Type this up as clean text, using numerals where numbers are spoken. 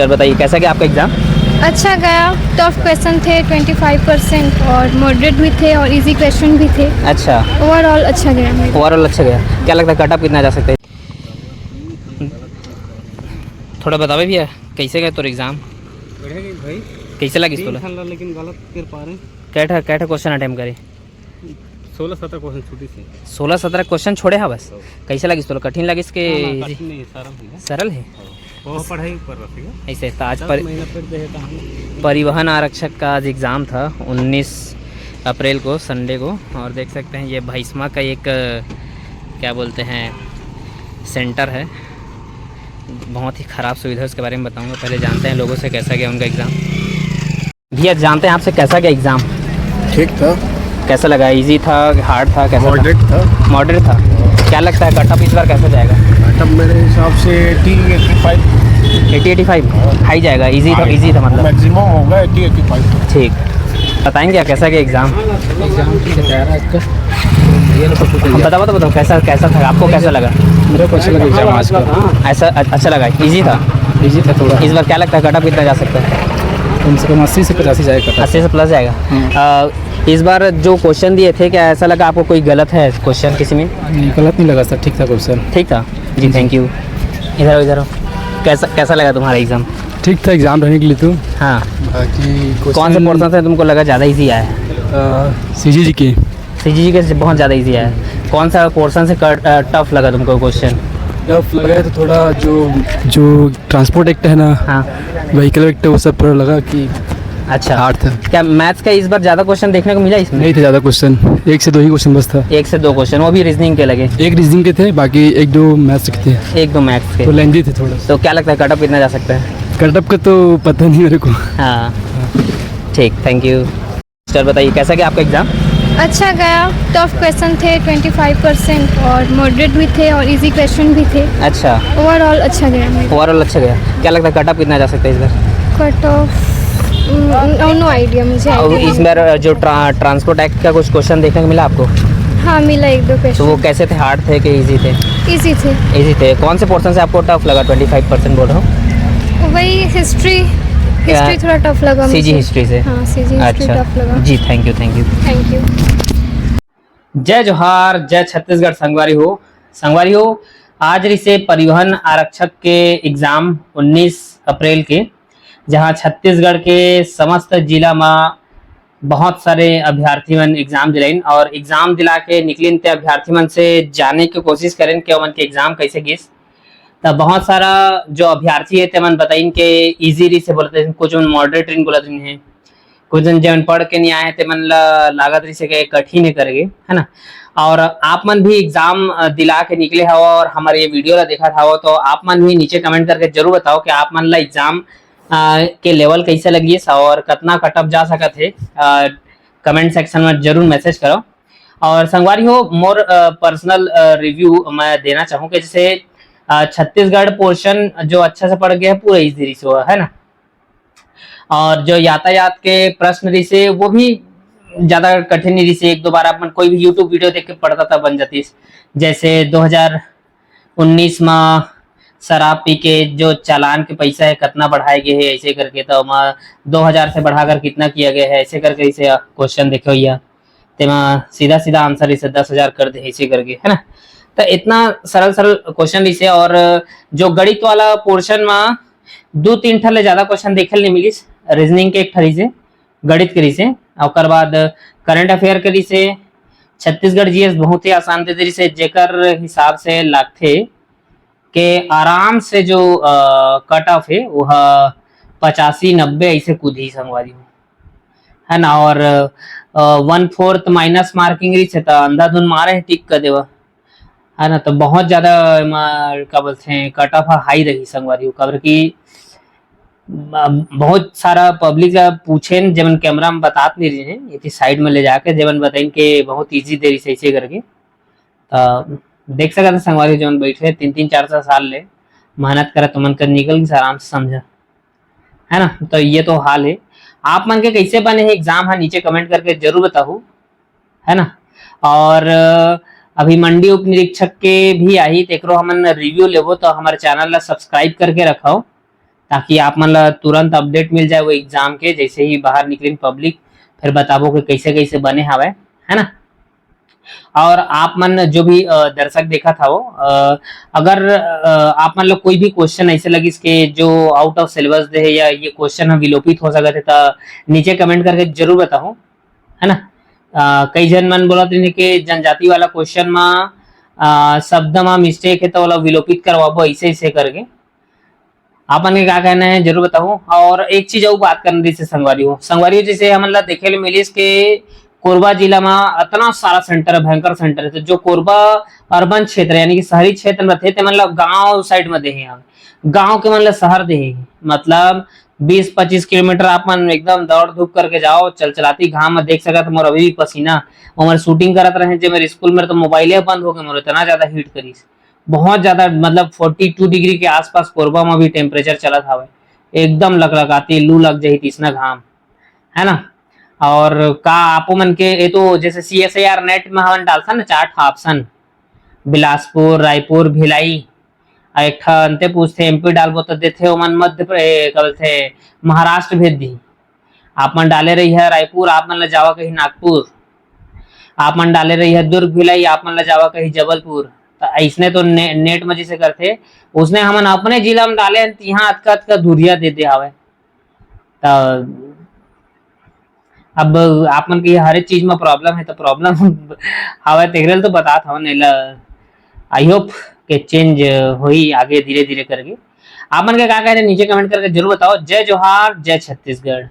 Sir बताइए कैसा गया आपका एग्ज़ाम? अच्छा गया। टफ क्वेश्चन थे 25% और मॉडरेट भी थे और इजी क्वेश्चन भी थे। अच्छा, ओवरऑल अच्छा गया मेरा। ओवरऑल अच्छा गया। क्या लगता है कट ऑफ कितना जा सकता है? थोड़ा बतावे भैया कैसे गया तोर एग्ज़ाम? बढ़िया भाई। कैसे लगी तोला? लेकिन गलत कर पा रहे हैं। कैठा क्वेश्चन अटेम्प्ट करे? 16-17 क्वेश्चन छुट्टी से 16-17 क्वेश्चन छोड़े हाँ बस। कैसे लगी तोला? कठिन लगी इसके? कठिन नहीं, सरल है। सरल है वो पढ़ाई पर रखेगा। ऐसे तो आज 10 महीना फिर देता हूँ। परिवहन आरक्षक का आज एग्ज़ाम था 19 अप्रैल को, संडे को। और देख सकते हैं ये भैंसमा का एक क्या बोलते हैं सेंटर है। बहुत ही ख़राब सुविधा, उसके बारे में बताऊंगा। पहले जानते हैं लोगों से कैसा गया उनका एग्ज़ाम। भैया जानते हैं आपसे कैसा गया एग्ज़ाम? ठीक था। कैसा लगा? इजी था, हार्ड था, कैसा मॉडरेट था। मॉडरेट था। क्या लगता है कट ऑफ इस बार कैसा जाएगा? कट ऑफ मेरे हिसाब से 80-85 हाई जाएगा। इजी था, इजी था मतलब मैक्सिमम होगा 80-85। ठीक। बताएंगे आप कैसा गया एग्ज़ाम? एग्जाम ठीक है यार आज का। बताओ कैसा था, आपको कैसा लगा? मेरे को अच्छा लगा एग्जाम आज का। ऐसा अच्छा लगा, इजी था। इजी था थोड़ा। इस बार क्या लगता है कट ऑफ कितना जा सकता है? कम से कम 80 से 85 जाएगा। 80 से प्लस जाएगा। इस बार जो क्वेश्चन दिए थे क्या ऐसा लगा आपको कोई गलत है क्वेश्चन किसी में? नहीं, गलत नहीं लगा सर, ठीक था क्वेश्चन। ठीक था जी, थैंक यू। इधर हो। कैसा लगा तुम्हारा एग्ज़ाम? ठीक था एग्जाम रहने के लिए तो। हाँ, बाकी कौन से पोर्सन से तुमको लगा ज़्यादा इजी आया है? सीजीजी की। सीजीजी के बहुत ज़्यादा इजी आया है। कौन सा पोर्सन से टफ लगा तुमको क्वेश्चन? टफ लगा है तो थोड़ा जो ट्रांसपोर्ट एक्ट है ना, हाँ, व्हीकल एक्ट है, वो सब थोड़ा लगा कि अच्छा हार्ड था। क्या मैथ्स का इस बार ज़्यादा क्वेश्चन देखने को मिला इसमें? नहीं थे ज़्यादा क्वेश्चन, 1 से 2 ही क्वेश्चन बस था। 1 से 2 क्वेश्चन, वो भी रीजनिंग के लगे? एक रीजनिंग के थे, बाकी 1-2 मैथ्स के थे। 1-2 मैथ्स के तो लेंदी थे थोड़ा। तो क्या लगता है कट ऑफ कितना जा सकता है? कट ऑफ का तो पता नहीं मेरे को। हाँ ठीक, थैंक यू। सर बताइए कैसा गया आपका एग्ज़ाम? अच्छा गया। टफ क्वेश्चन थे 25% और मॉडरेट भी थे और इजी क्वेश्चन भी थे। अच्छा, ओवरऑल अच्छा गया मेरा। ओवरऑल अच्छा गया। क्या लगता है कट ऑफ कितना जा सकता है इस बार? कट ऑफ नो आइडिया मुझे। और इस बार जो ट्रांसपोर्ट एक्ट का कुछ क्वेश्चन देखने को मिला आपको? हाँ मिला 1-2 तो वो क्वेश्चन। कैसे थे, हार्ड थे कि इजी थे? इजी थे। इजी थे। कौन से पोर्शन से आपको टफ लगा? 25% बोल रहा हूँ। वही हिस्ट्री थोड़ा टफ लगा मुझे। सीजी हिस्ट्री से? हाँ सीजी हिस्ट्री टफ लगा। जी, थैंक यू। Thank you. जय जोहार, जय छत्तीसगढ़। संगवारी हो आज रिसे परिवहन आरक्षक के एग्जाम 19 अप्रैल के, जहां छत्तीसगढ़ के समस्त जिला में बहुत सारे अभ्यर्थी मन एग्जाम दिलाइन और एग्जाम दिला के निकलिन ते अभ्यर्थी मन से जाने की कोशिश करें कि उनके के एग्जाम कैसे गिस। तब बहुत सारा जो अभ्यर्थी है तेमन बताइन के इजी री से बोलते हैं, कुछ मॉडरेट रिन बोलत हैं, कुछ जन पढ़ के नहीं आए तेमन लागत रही से के कठिन करेंगे, है ना। और आप मन भी एग्जाम दिला के निकले हो और हमारे ये वीडियो ला देखा था, तो आप मन भी नीचे कमेंट करके जरूर बताओ कि आप मन ला एग्जाम के लेवल कैसे लगी और कितना कट ऑफ जा सकत है। कमेंट सेक्शन में जरूर मैसेज करो। और संगवारी हो मोर पर्सनल रिव्यू मैं देना चाहूँगा, जैसे छत्तीसगढ़ पोर्शन जो अच्छा से पढ़ गया है पूरा इजी से है ना, और जो यातायात के प्रश्न रही से वो भी ज्यादा कठिन नहीं रही से। 1-2 बार अपन कोई भी यूट्यूब वीडियो देख के पढ़ता था बन जाती। जैसे 2019 में शराब पी के जो चालान के पैसा है कितना बढ़ाए गए है ऐसे करके, तो 2000 से बढ़ाकर कितना किया गया है ऐसे करके इसे क्वेश्चन देखो या तेमा सीधा आंसर इसे 10,000 कर दे ऐसे करके, है ना। तो इतना सरल क्वेश्चन इसे। और जो गणित वाला पोर्शन में 2-3 ठले ज्यादा क्वेश्चन देखल नहीं मिली। रीजनिंग के एक ठरी से, गणित के से, और बाद करंट अफेयर के से, छत्तीसगढ़ जीएस बहुत ही आसान दे से, जेकर हिसाब से लागथे के आराम से जो कट ऑफ है वह 85-90 ऐसे कूदी संगवारी है ना। और 1/4 माइनस मार्किंग रही है तो अंधाधुन मारे है टिक कर देवा, है ना। तो बहुत ज्यादा क्या बोलते हैं कट ऑफ हाई रही संगवारी खबर की। बहुत सारा पब्लिक पूछे जब कैमरा में बतात नहीं रहे हैं, ये साइड में ले जाके जब बताइन के बहुत इजी देरी से ऐसे करके। तो देख सकते संगवारी जो बैठे 3-3, 4 साल ले मेहनत करे तो मन कर निकल गई आराम से, समझा है ना। तो ये तो हाल है। आप मन के कैसे बने हैं एग्जाम है नीचे कमेंट करके जरूर बताओ, है ना। और अभी मंडी उप निरीक्षक के भी आई तेकरो हमन रिव्यू लेवो, तो हमारे चैनल ला सब्सक्राइब करके रखो ताकि आप मन ला तुरंत अपडेट मिल जाए वो एग्जाम के जैसे ही बाहर निकलें पब्लिक, फिर बताबो कि कैसे कैसे बने हवे, है ना। और आप मन जो भी दर्शक देखा था वो अगर आप मन लोग कोई भी क्वेश्चन ऐसे लगिस के जो आउट ऑफ सिलेबस दे है या ये क्वेश्चन विलोपित हो सकत है तो नीचे कमेंट करके जरूर बताओ, है ना। कई जन मन बोलत रहे कि जनजाति वाला क्वेश्चन में शब्द में मिस्टेक है तो वाला विलोपित करवाबो ऐसे ऐसे करके, आप मन के क्या कहना है जरूर बताओ। और एक चीज और बात करना जैसे संगवारी जैसे हमन ला देखे ले मिलिस के कोरबा जिला में इतना सारा सेंटर है, भयंकर सेंटर है। तो जो कोरबा अर्बन क्षेत्र यानी कि शहरी क्षेत्र में थे मतलब गांव साइड में दे हैं, गांव के मतलब शहर दे हैं, मतलब 20-25 किलोमीटर आप मन एकदम दौड़ धूप करके जाओ, चल चलाती घाम में देख सकत मोर अभी भी पसीना। और शूटिंग करत रहे जो मेरे स्कूल में तो मोबाइले बंद हो गए, मोर इतना ज्यादा हीट करीस, बहुत ज्यादा मतलब 42 डिग्री के आसपास कोरबा में भी टेम्परेचर चलत हवे, एकदम लगलगाती लू लग जाही तीसना घाम, है ना। और का आपो मन के ये तो जैसे CSIR नेट में हमन डालता ना 4 ऑप्शन, बिलासपुर, रायपुर, भिलाई, एक ठा अंते पूछते MP डालबो तो देथे ओमन मध्य कल थे महाराष्ट्र भेज दी। आप मन डाले रही है रायपुर, आप मन ला जावा कहीं नागपुर, आप मन डाले रही है दुर्ग भिलाई, आप मन ला जावा कहीं जबलपुर। तो ऐसने तो नेट में जैसे करते उसने हमन अपने जिला में डाले यहाँ अतका अतका दूरिया दे दे हवे। तो अब आप मन की हर एक चीज में प्रॉब्लम है तो प्रॉब्लम हवे तेरे तो बता था नहीं, आई होप के चेंज होई आगे धीरे धीरे करके। आप मन के क्या कह रहे नीचे कमेंट करके जरूर बताओ। जय जोहार, जय छत्तीसगढ़।